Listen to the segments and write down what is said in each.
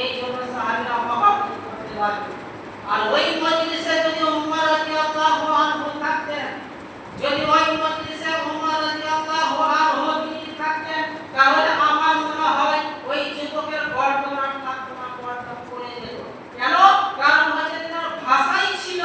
এই জন্য সাহাবীরা মহব্বত করতে লাগলো। আর ওই মজলিসে যদি উমর রাদিয়াল্লাহু আনহু থাকতেন, যদি ওই মজলিসে উমর রাদিয়াল্লাহু আনহু তিনি থাকতেন, তাহলে আমার মনে হয় ওই যুবকের গর্দন পড়ে যেত। কেন? কারণ হচ্ছে তার ভাষাই ছিল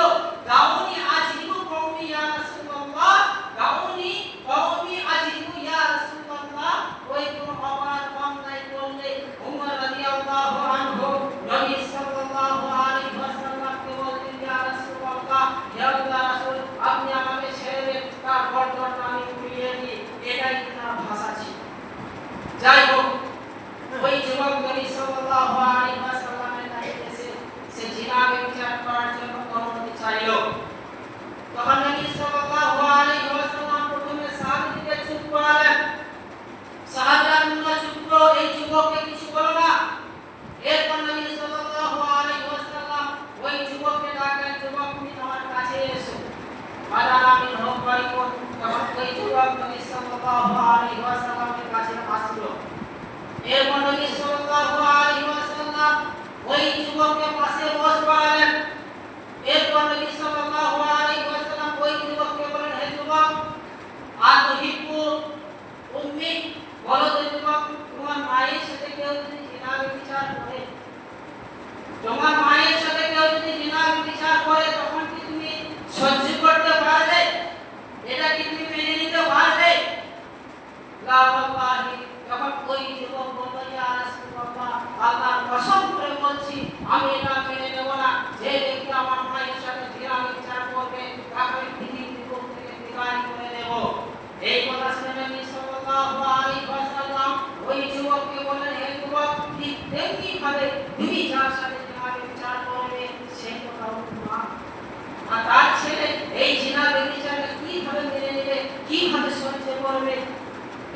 দাউনি আজিবু কওমি ইয়া রাসূলুল্লাহ, দাউনি কওমি আজিবু ইয়া রাসূলুল্লাহ। ওই কোন অপরাধ অন্যায় করলে উমর রাদিয়াল্লাহু আনহু নবী সাল্লাল্লাহু আলাইহি ওয়াসাল্লামকে বলতেন, ইয়া রাসূলুল্লাহ, ইয়া আল্লাহর রাসূল, আপনি আমাকে ছেড়ে দেন, তার গর্দনটা আমি ফিরিয়ে দিই। এটাই তার ভাষা ছিল। যাই হোক, ওই যুবক নবী সাল্লাল্লাহু আলাইহি ওয়াসাল্লামের কাছে এসে সে জিনা বিচার করার জন্য অনুমতি চাইল। তখন নবী সাল্লাল্লাহু আলাইহি ওয়াসাল্লাম প্রথমে সাহাবীদের চুপ করালেন। সাহাবীরা তোমরা চুপ করো, এই যুবককে কিছু বলো না। এরপর নবী সাল্লাল্লাহু আলাইহি ওয়াসাল্লাম ওই যুবককে ডাকলেন, যুবক তুমি আমার কাছে এসো। বাদান আমিন হোক বারিকুন। তখন ওই যুবক নবী সাল্লাল্লাহু আলাইহি ওয়াসাল্লামের কাছে আসলো। এরপর নবী সাল্লাল্লাহু আলাইহি ওয়াসাল্লাম ওই যুবককে পাশে বসালেন। এরপর নবী সাল্লাল্লাহু আলাইহি ওয়াসাল্লাম ওই যুবককে বলেন, হে যুবক, আতুহিব্বু উম্মি, বলো তো যুবক, তোমার মায়ের সাথে কেউ যদি জিনা বিচার করে, তোমার মায়ের সাথে কেউ যদি জিনা বিচার করে, তখন কি তুমি সহ্য করতে পারবে? এটা কি তুমি মেনে নিতে পারবে? লা ওয়াল্লাহি। তখন ওই যুবক বলল, ইয়া রাসূলুল্লাহ, আল্লাহর কসম করে বলছি আমি এটা মেনে নেব না। যে ব্যক্তি আমার মায়ের সাথে জিনা বিচার করবে, তাকে পৃথিবীর বুক থেকে বিদায় করে দেব। এই কথা শুনে নবী সাল্লাল্লাহু আলাইহি ওয়াসাল্লাম ওই যুবককে বললেন, হে যুবক, ঠিক তেমনি ভাবে তুমি যার সাথে জিনা বিচার করবে, সে কথাও না। আর তার ছেলে এই জিনা বিচারকে কিভাবে মেনে নেবে, কিভাবে সহ্য করবে?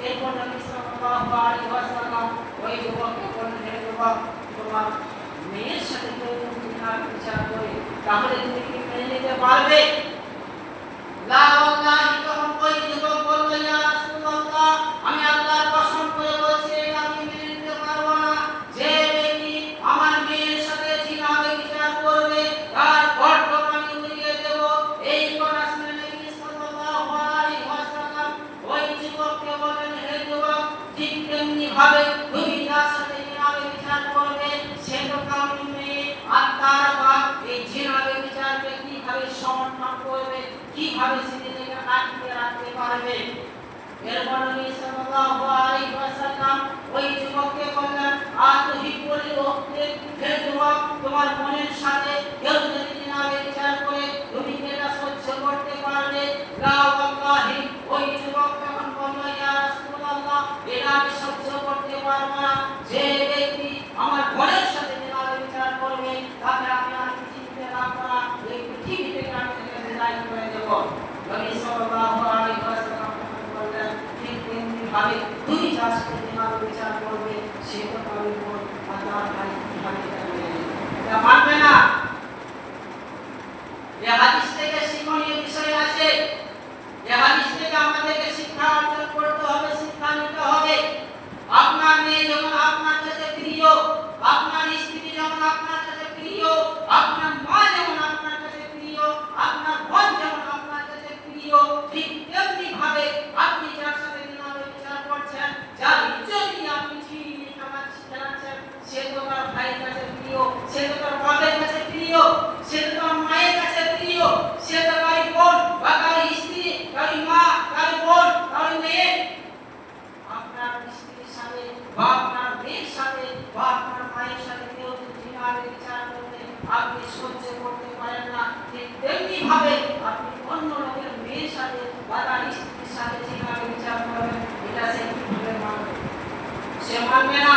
এরপর নবী সাল্লাল্লাহু আলাইহি ওয়াসাল্লাম ওই যুবককে বললেন, হে যুবক, তোমার মেয়ের সাথে কেউ যদি জিনা বিচার করে, তাহলে তুমি কি মেনে নিতে পারবে? লা ওয়াল্লাহি। তখন ওই যুবক বলল, ইয়া রাসূলুল্লাহ, আমি আল্লাহর কসম করে বলছি আমি মেনে নিতে পারবো না। যে ব্যক্তি আমার মেয়ের সাথে জিনা বিচার করবে, তার গর্দন আমি উড়িয়ে দেব। এই কথা শুনে নবী সাল্লাল্লাহু আলাইহি ওয়াসাল্লাম ওই যুবককে বললেন, হে যুবক, ঠিক তেমনি ভাবে তুমি যার সাথে জিনা বিচার করবে, সে তো কাউমি মেয়ে। আর তার বাপ এই জিনা বিচারকে কিভাবে সমর্থন করবে, কিভাবে সেদিকে আটকে রাখতে পারবে? এরপর নবী সাল্লাল্লাহু আলাইহি ওয়াসাল্লাম ওই যুবককে বললেন, আতুহিব্বুল উখতি, হে যুবক, তোমার বোনের সাথে কেউ যদি জিনা বিচার করে, তুমি কি এটা সহ্য করতে পারবে? লা ওয়াল্লাহি। ওই যুবক তখন বলল, ইয়া রাসূলুল্লাহ, এটা আমি সহ্য করতে পারবো না। যে ব্যক্তি আমার বোনের সাথে জিনা বিচার করবে, তাকে আমি আর পৃথিবীতে রাখবো না, এই পৃথিবী থেকে আমি তাকে বিদায় করে দেব। নবী সাল্লাল্লাহু আলাইহি ওয়াসাল্লাম বললেন, ঠিক তেমনি ভাবে তুমি যার সাথে জিনা বিচার করবে, সে তো কাউমি বোন, আর তার ভাই কিভাবে এটা মানবে না। এই হাদিস থেকে শিক্ষণীয় বিষয় আছে। এই হাদিস থেকে আমাদেরকে শিক্ষা অর্জন করতে হবে, শিক্ষা নিতে হবে। আপনার মেয়ে যেমন আপনার কাছে প্রিয়, আপনার স্ত্রী যেমন আপনার কাছে প্রিয়, আপনার মা যেমন আপনার কাছে প্রিয়, আপনার বোন যেমন আপনার কাছে প্রিয়, ঠিক তেমনি ভাবে আপনি যার সাথে জিনা বিচার করছেন, যার ইজ্জত নিয়ে আপনি ছিনিয়ে খেলাচ্ছেন, সে তো তার ভাইয়ের কাছে প্রিয়, সে তো তার বাবার কাছে প্রিয়, সে তো তার মায়ের কাছে প্রিয়, সে তো তার বোন বা তার স্ত্রী, তার মা, তার বোন, তার মেয়ে। আপনার স্ত্রীর সাথে বা আপনার মেয়ের সাথে বা আপনার মায়ের সাথে কেউ যদি জিনা বিচার করতে আপনি সহ্য করতে পারেন না, ঠিক তেমনি ভাবে আপনি অন্য লোকের মেয়ের সাথে বা তার স্ত্রীর সাথে জিনা বিচার করবেন, এটা সে কিভাবে মানবে? সে মানবে না।